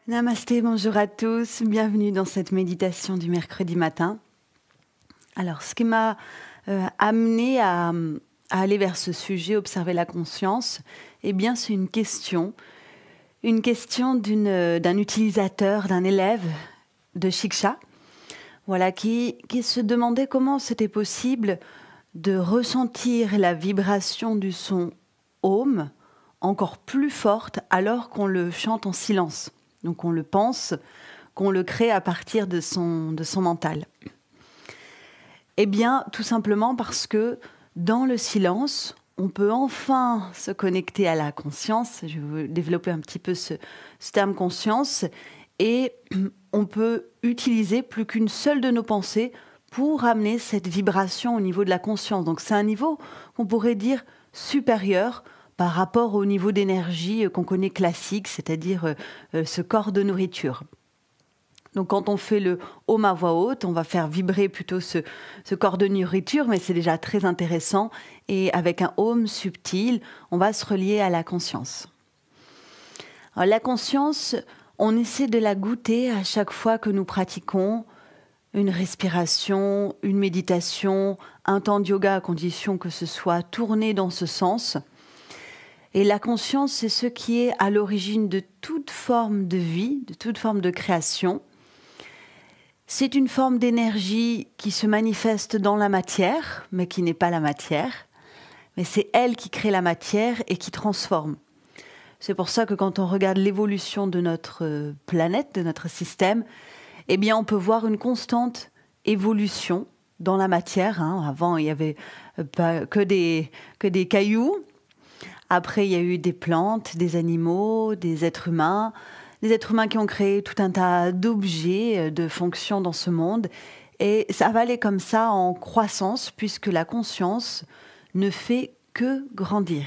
Namasté, bonjour à tous, bienvenue dans cette méditation du mercredi matin. Alors, ce qui m'a amené à aller vers ce sujet, observer la conscience, eh bien, c'est une question d'un utilisateur, d'un élève de Shiksha, voilà, qui se demandait comment c'était possible de ressentir la vibration du son Om encore plus forte alors qu'on le chante en silence. Donc on le pense, qu'on le crée à partir de son mental. Eh bien, tout simplement parce que dans le silence, on peut enfin se connecter à la conscience. Je vais développer un petit peu ce terme conscience. Et on peut utiliser plus qu'une seule de nos pensées pour amener cette vibration au niveau de la conscience. Donc c'est un niveau qu'on pourrait dire supérieur par rapport au niveau d'énergie qu'on connaît classique, c'est-à-dire ce corps de nourriture. Donc quand on fait le Om à voix haute, on va faire vibrer plutôt ce corps de nourriture, mais c'est déjà très intéressant. Et avec un Om subtil, on va se relier à la conscience. Alors, la conscience, on essaie de la goûter à chaque fois que nous pratiquons une respiration, une méditation, un temps de yoga, à condition que ce soit tourné dans ce sens. Et la conscience, c'est ce qui est à l'origine de toute forme de vie, de toute forme de création. C'est une forme d'énergie qui se manifeste dans la matière, mais qui n'est pas la matière. Mais c'est elle qui crée la matière et qui transforme. C'est pour ça que quand on regarde l'évolution de notre planète, de notre système, eh bien on peut voir une constante évolution dans la matière. Avant, il n'y avait pas que des cailloux. Après, il y a eu des plantes, des animaux, des êtres humains qui ont créé tout un tas d'objets, de fonctions dans ce monde. Et ça va aller comme ça en croissance, puisque la conscience ne fait que grandir.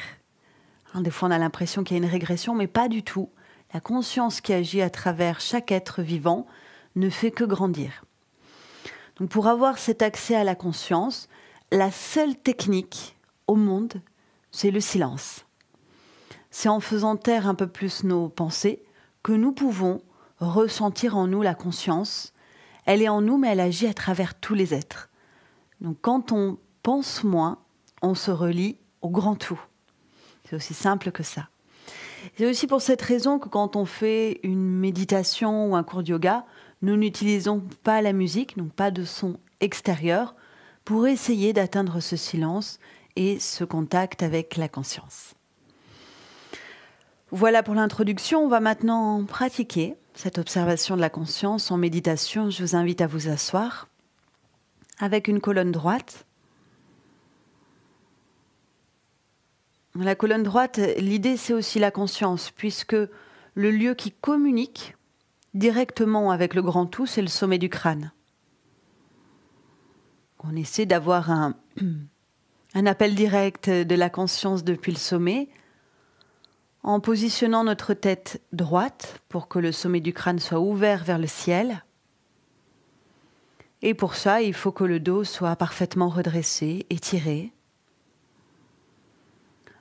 Des fois, on a l'impression qu'il y a une régression, mais pas du tout. La conscience qui agit à travers chaque être vivant ne fait que grandir. Donc, pour avoir cet accès à la conscience, la seule technique au monde, c'est le silence. C'est en faisant taire un peu plus nos pensées que nous pouvons ressentir en nous la conscience. Elle est en nous, mais elle agit à travers tous les êtres. Donc quand on pense moins, on se relie au grand tout. C'est aussi simple que ça. C'est aussi pour cette raison que quand on fait une méditation ou un cours de yoga, nous n'utilisons pas la musique, donc pas de son extérieur, pour essayer d'atteindre ce silence et ce contact avec la conscience. Voilà pour l'introduction. On va maintenant pratiquer cette observation de la conscience en méditation. Je vous invite à vous asseoir avec une colonne droite. La colonne droite, l'idée c'est aussi la conscience, puisque le lieu qui communique directement avec le grand tout, c'est le sommet du crâne. On essaie d'avoir un appel direct de la conscience depuis le sommet, en positionnant notre tête droite pour que le sommet du crâne soit ouvert vers le ciel. Et pour ça, il faut que le dos soit parfaitement redressé, étiré.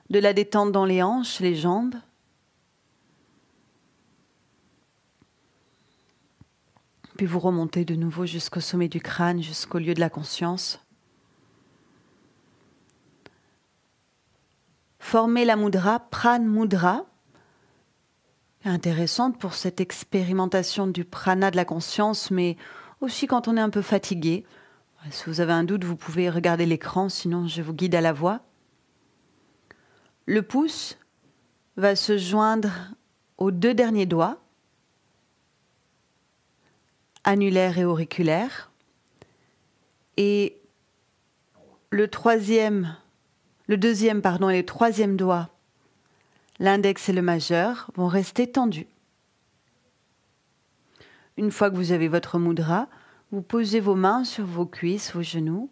De la détente dans les hanches, les jambes. Puis vous remontez de nouveau jusqu'au sommet du crâne, jusqu'au lieu de la conscience. Formez la mudra, Pran Mudra, intéressante pour cette expérimentation du prana de la conscience, mais aussi quand on est un peu fatigué. Si vous avez un doute, vous pouvez regarder l'écran, sinon je vous guide à la voix. Le pouce va se joindre aux deux derniers doigts, annulaire et auriculaire, et le deuxième et le troisième doigt, l'index et le majeur, vont rester tendus. Une fois que vous avez votre mudra, vous posez vos mains sur vos cuisses, vos genoux,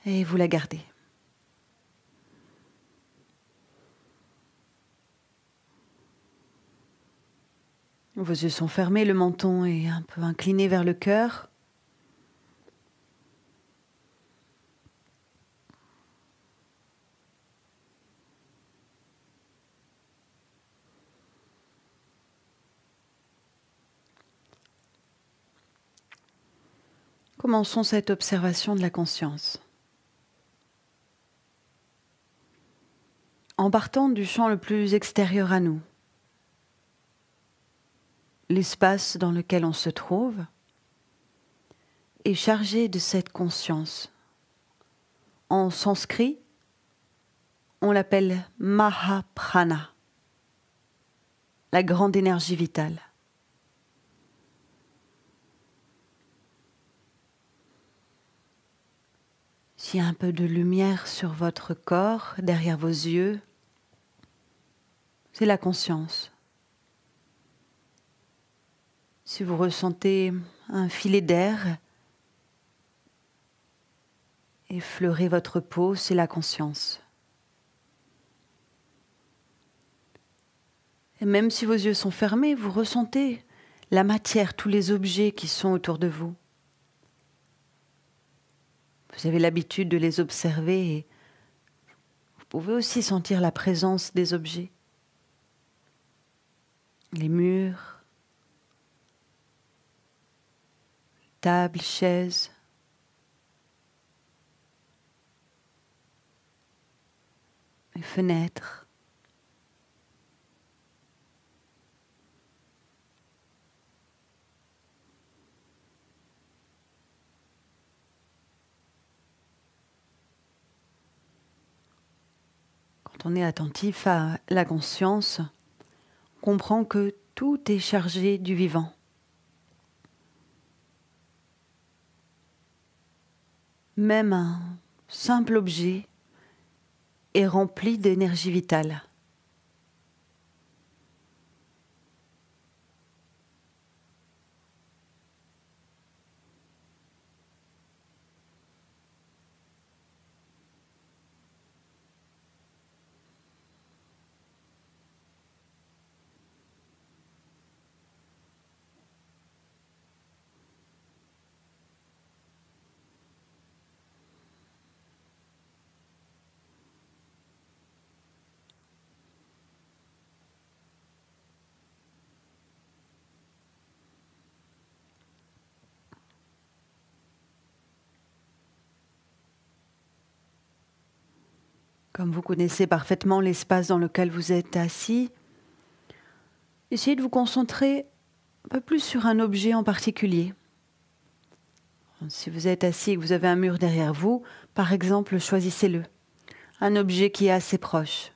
et vous la gardez. Vos yeux sont fermés, le menton est un peu incliné vers le cœur. Commençons cette observation de la conscience. En partant du champ le plus extérieur à nous, l'espace dans lequel on se trouve est chargé de cette conscience. En sanskrit, on l'appelle Mahaprana, la grande énergie vitale. S'il y a un peu de lumière sur votre corps, derrière vos yeux, c'est la conscience. Si vous ressentez un filet d'air effleurer votre peau, c'est la conscience. Et même si vos yeux sont fermés, vous ressentez la matière, tous les objets qui sont autour de vous. Vous avez l'habitude de les observer et vous pouvez aussi sentir la présence des objets. Les murs, tables, chaises. Les fenêtres. Quand on est attentif à la conscience, on comprend que tout est chargé du vivant. Même un simple objet est rempli d'énergie vitale. Comme vous connaissez parfaitement l'espace dans lequel vous êtes assis, essayez de vous concentrer un peu plus sur un objet en particulier. Si vous êtes assis et que vous avez un mur derrière vous, par exemple, choisissez-le. Un objet qui est assez proche.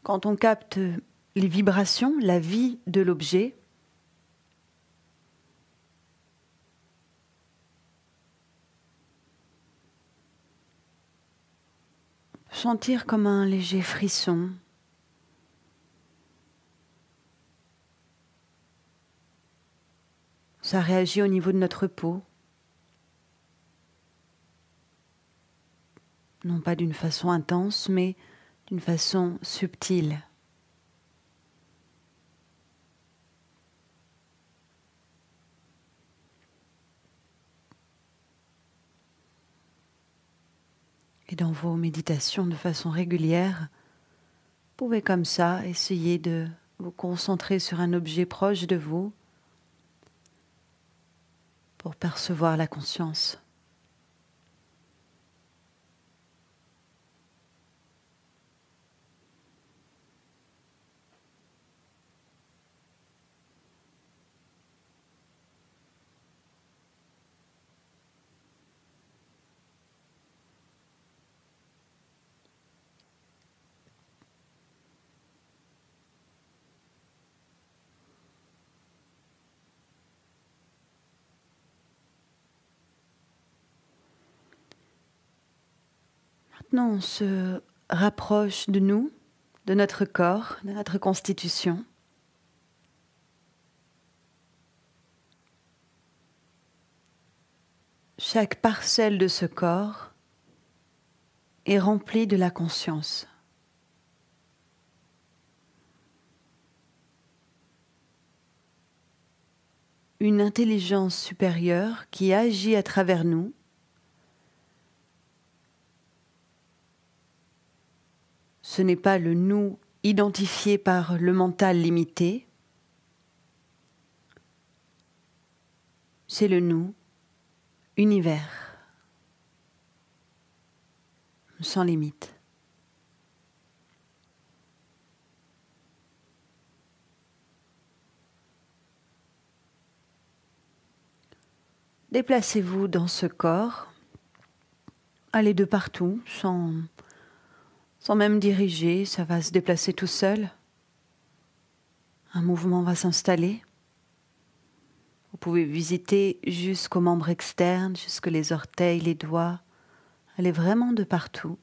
Quand on capte les vibrations, la vie de l'objet, on peut sentir comme un léger frisson. Ça réagit au niveau de notre peau. Non pas d'une façon intense, mais d'une façon subtile. Et dans vos méditations de façon régulière, vous pouvez comme ça essayer de vous concentrer sur un objet proche de vous pour percevoir la conscience. Maintenant, on se rapproche de nous, de notre corps, de notre constitution. Chaque parcelle de ce corps est remplie de la conscience. Une intelligence supérieure qui agit à travers nous. Ce n'est pas le nous identifié par le mental limité, c'est le nous, univers, sans limite. Déplacez-vous dans ce corps, allez de partout, sans même diriger, ça va se déplacer tout seul. Un mouvement va s'installer. Vous pouvez visiter jusqu'aux membres externes, jusque les orteils, les doigts. Allez vraiment de partout.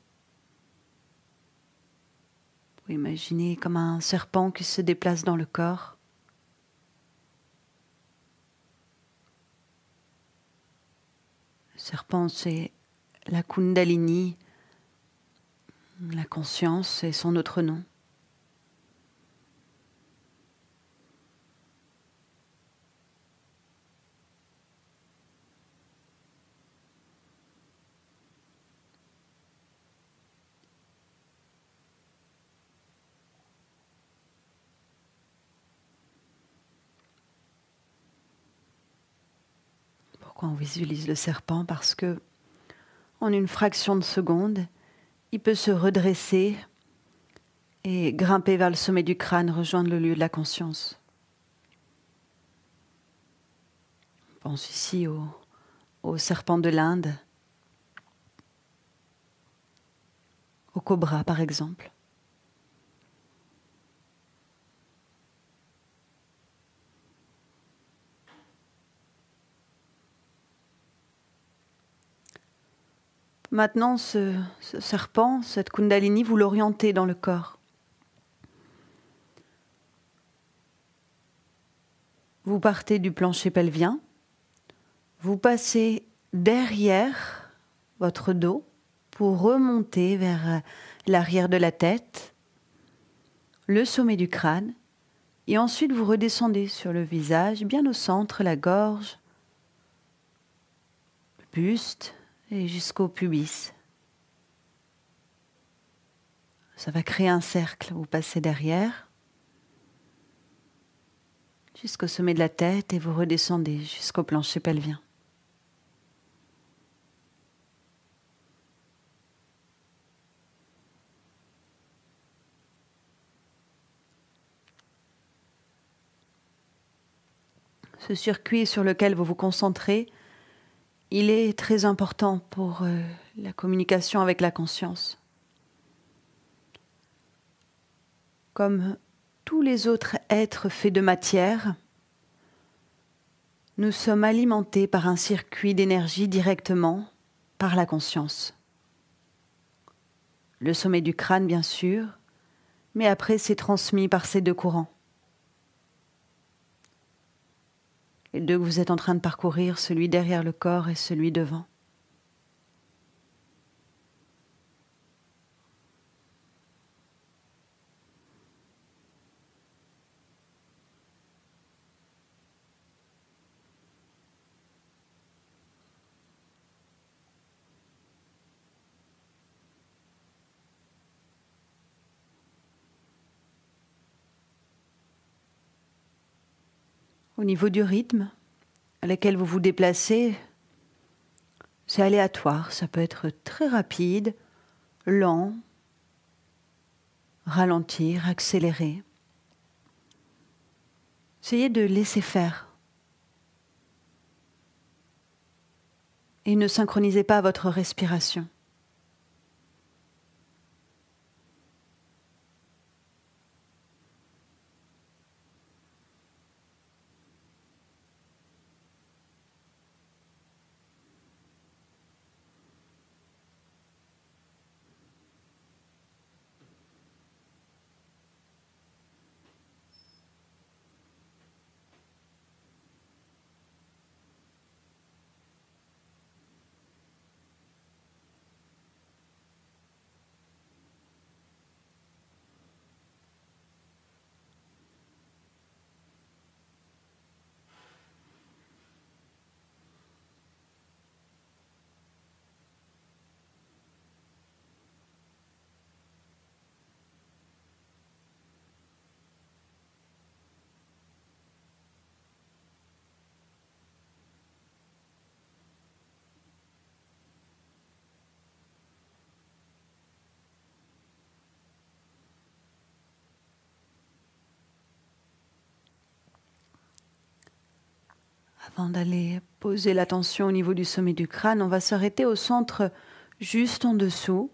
Vous pouvez imaginer comme un serpent qui se déplace dans le corps. Le serpent, c'est la Kundalini, la conscience, c'est son autre nom. Pourquoi on visualise le serpent? Parce que en une fraction de seconde, il peut se redresser et grimper vers le sommet du crâne, rejoindre le lieu de la conscience. On pense ici au serpent de l'Inde, au cobra par exemple. Maintenant, ce serpent, cette Kundalini, vous l'orientez dans le corps. Vous partez du plancher pelvien, vous passez derrière votre dos pour remonter vers l'arrière de la tête, le sommet du crâne, et ensuite vous redescendez sur le visage, bien au centre, la gorge, le buste et jusqu'au pubis. Ça va créer un cercle, vous passez derrière, jusqu'au sommet de la tête et vous redescendez jusqu'au plancher pelvien. Ce circuit sur lequel vous vous concentrez, il est très important pour la communication avec la conscience. Comme tous les autres êtres faits de matière, nous sommes alimentés par un circuit d'énergie directement par la conscience. Le sommet du crâne, bien sûr, mais après c'est transmis par ces deux courants. Les deux que vous êtes en train de parcourir, celui derrière le corps et celui devant. Au niveau du rythme à lequel vous vous déplacez, c'est aléatoire. Ça peut être très rapide, lent, ralentir, accélérer. Essayez de laisser faire. Et ne synchronisez pas votre respiration. Avant d'aller poser l'attention au niveau du sommet du crâne, on va s'arrêter au centre juste en dessous,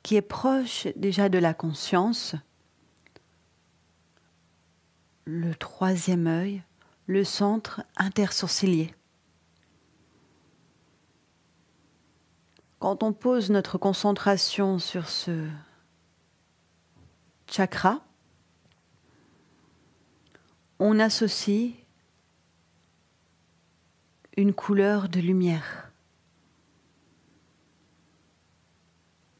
qui est proche déjà de la conscience, le troisième œil, le centre intersourcilier. Quand on pose notre concentration sur ce chakra, on associe une couleur de lumière.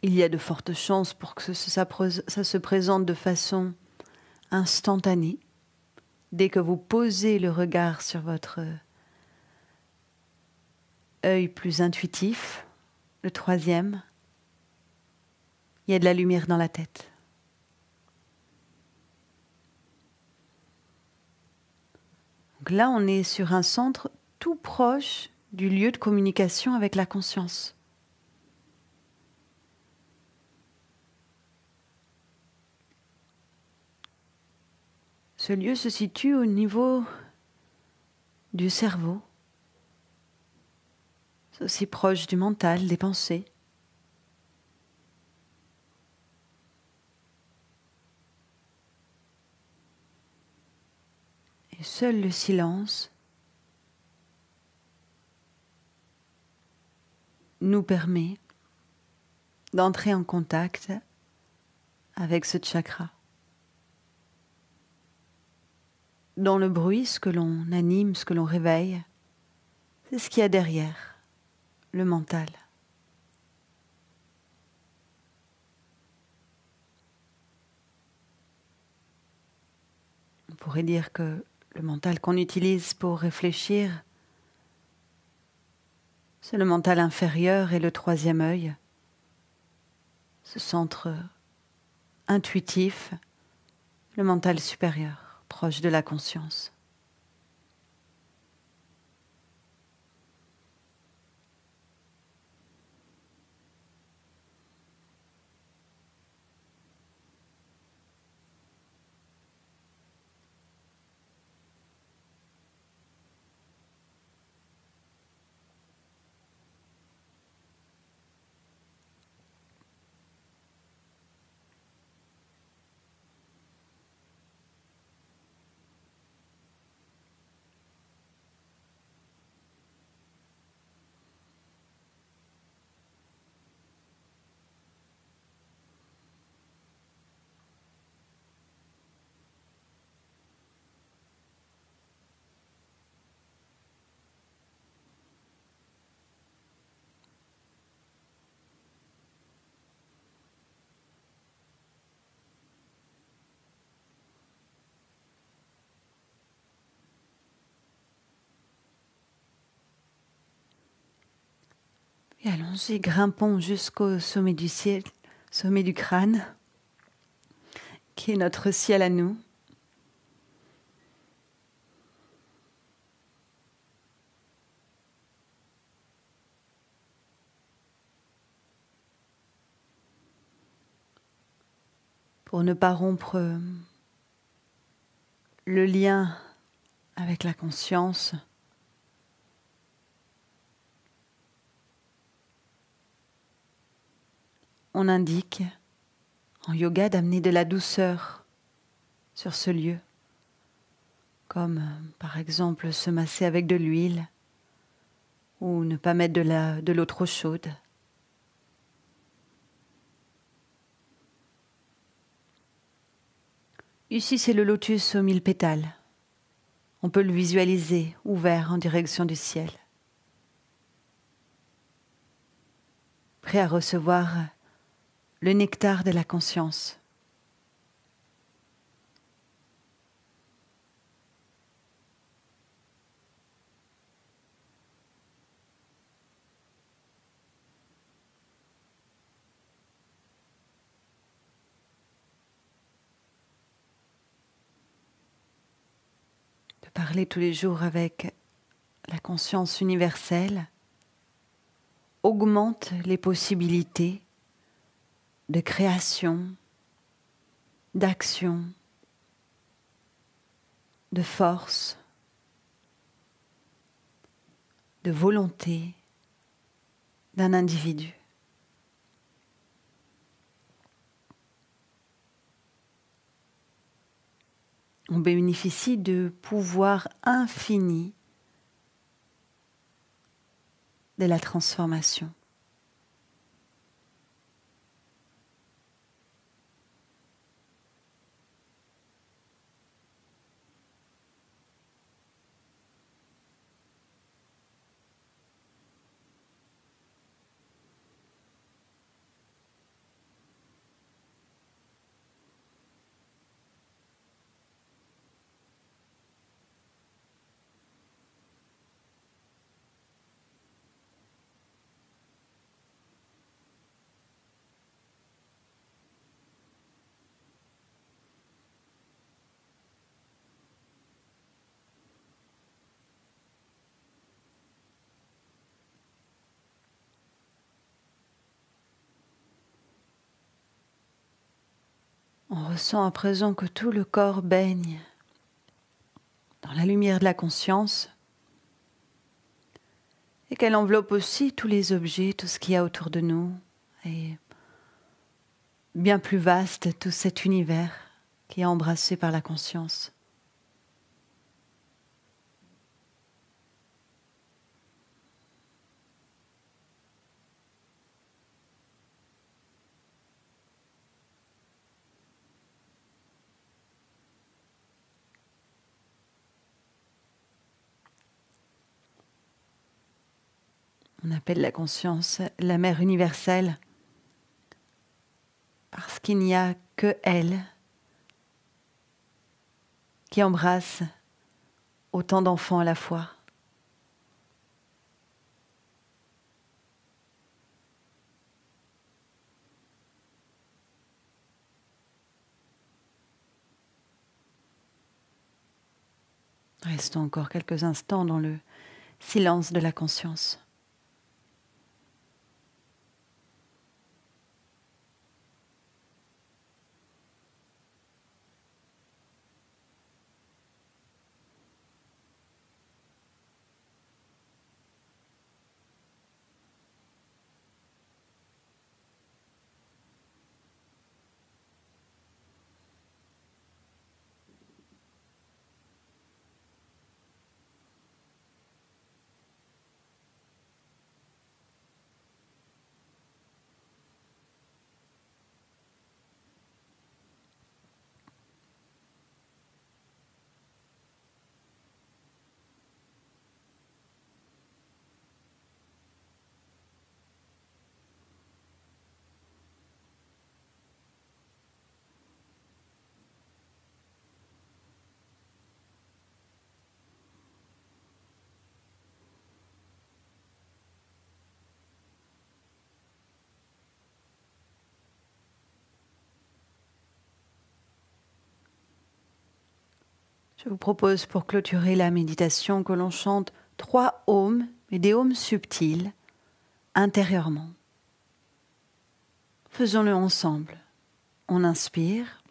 Il y a de fortes chances pour que ça se présente de façon instantanée. Dès que vous posez le regard sur votre œil plus intuitif, le troisième, il y a de la lumière dans la tête. Donc là, on est sur un centre tout proche du lieu de communication avec la conscience. Ce lieu se situe au niveau du cerveau. C'est aussi proche du mental, des pensées. Et seul le silence nous permet d'entrer en contact avec ce chakra. Dans le bruit, ce que l'on anime, ce que l'on réveille, c'est ce qu'il y a derrière, le mental. On pourrait dire que le mental qu'on utilise pour réfléchir, c'est le mental inférieur et le troisième œil, ce centre intuitif, le mental supérieur, proche de la conscience. Et allons-y, grimpons jusqu'au sommet du ciel, sommet du crâne, qui est notre ciel à nous. Pour ne pas rompre le lien avec la conscience, on indique en yoga d'amener de la douceur sur ce lieu, comme par exemple se masser avec de l'huile ou ne pas mettre de l'eau trop chaude. Ici, c'est le lotus aux 1000 pétales. On peut le visualiser ouvert en direction du ciel, prêt à recevoir le nectar de la conscience. De parler tous les jours avec la conscience universelle augmente les possibilités de création, d'action, de force, de volonté d'un individu. On bénéficie de pouvoir infini de la transformation. On ressent à présent que tout le corps baigne dans la lumière de la conscience et qu'elle enveloppe aussi tous les objets, tout ce qu'il y a autour de nous et bien plus vaste tout cet univers qui est embrassé par la conscience. On appelle la conscience la mère universelle parce qu'il n'y a que elle qui embrasse autant d'enfants à la fois. Restons encore quelques instants dans le silence de la conscience. Je vous propose pour clôturer la méditation que l'on chante 3 ohms, mais des ohms subtils, intérieurement. Faisons-le ensemble. On inspire.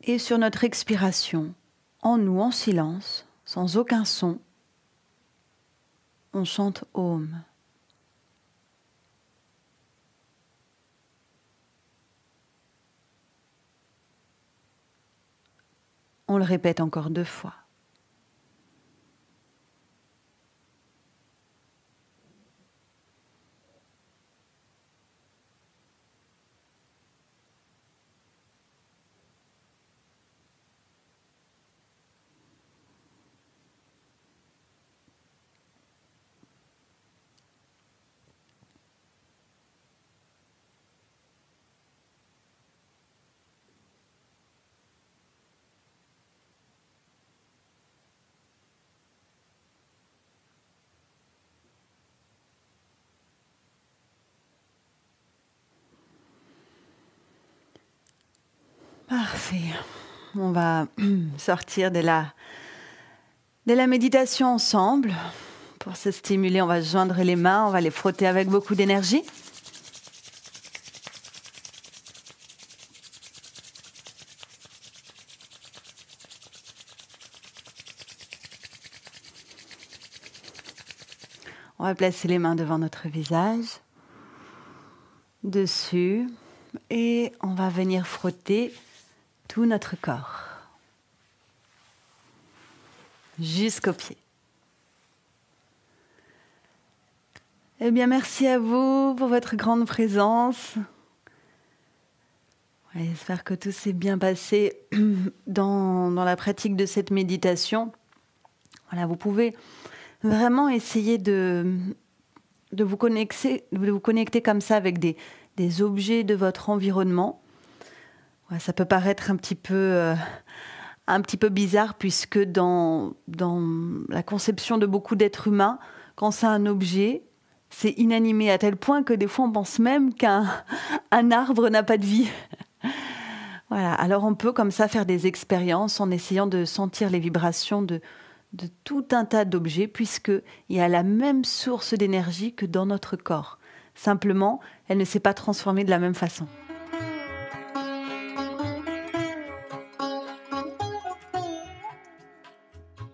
Et sur notre expiration, en nous, en silence, sans aucun son, on chante Om. On le répète encore 2 fois. Parfait. On va sortir de la méditation ensemble. Pour se stimuler, on va joindre les mains, on va les frotter avec beaucoup d'énergie. On va placer les mains devant notre visage, dessus, et on va venir frotter tout notre corps, jusqu'aux pieds. Eh bien, merci à vous pour votre grande présence. J'espère que tout s'est bien passé dans la pratique de cette méditation. Voilà, vous pouvez vraiment essayer de vous connecter comme ça avec des objets de votre environnement. Ouais, ça peut paraître un petit peu bizarre puisque dans la conception de beaucoup d'êtres humains, quand c'est un objet, c'est inanimé à tel point que des fois on pense même qu'un arbre n'a pas de vie. Voilà, alors on peut comme ça faire des expériences en essayant de sentir les vibrations de tout un tas d'objets, puisqu'il y a la même source d'énergie que dans notre corps. Simplement, elle ne s'est pas transformée de la même façon.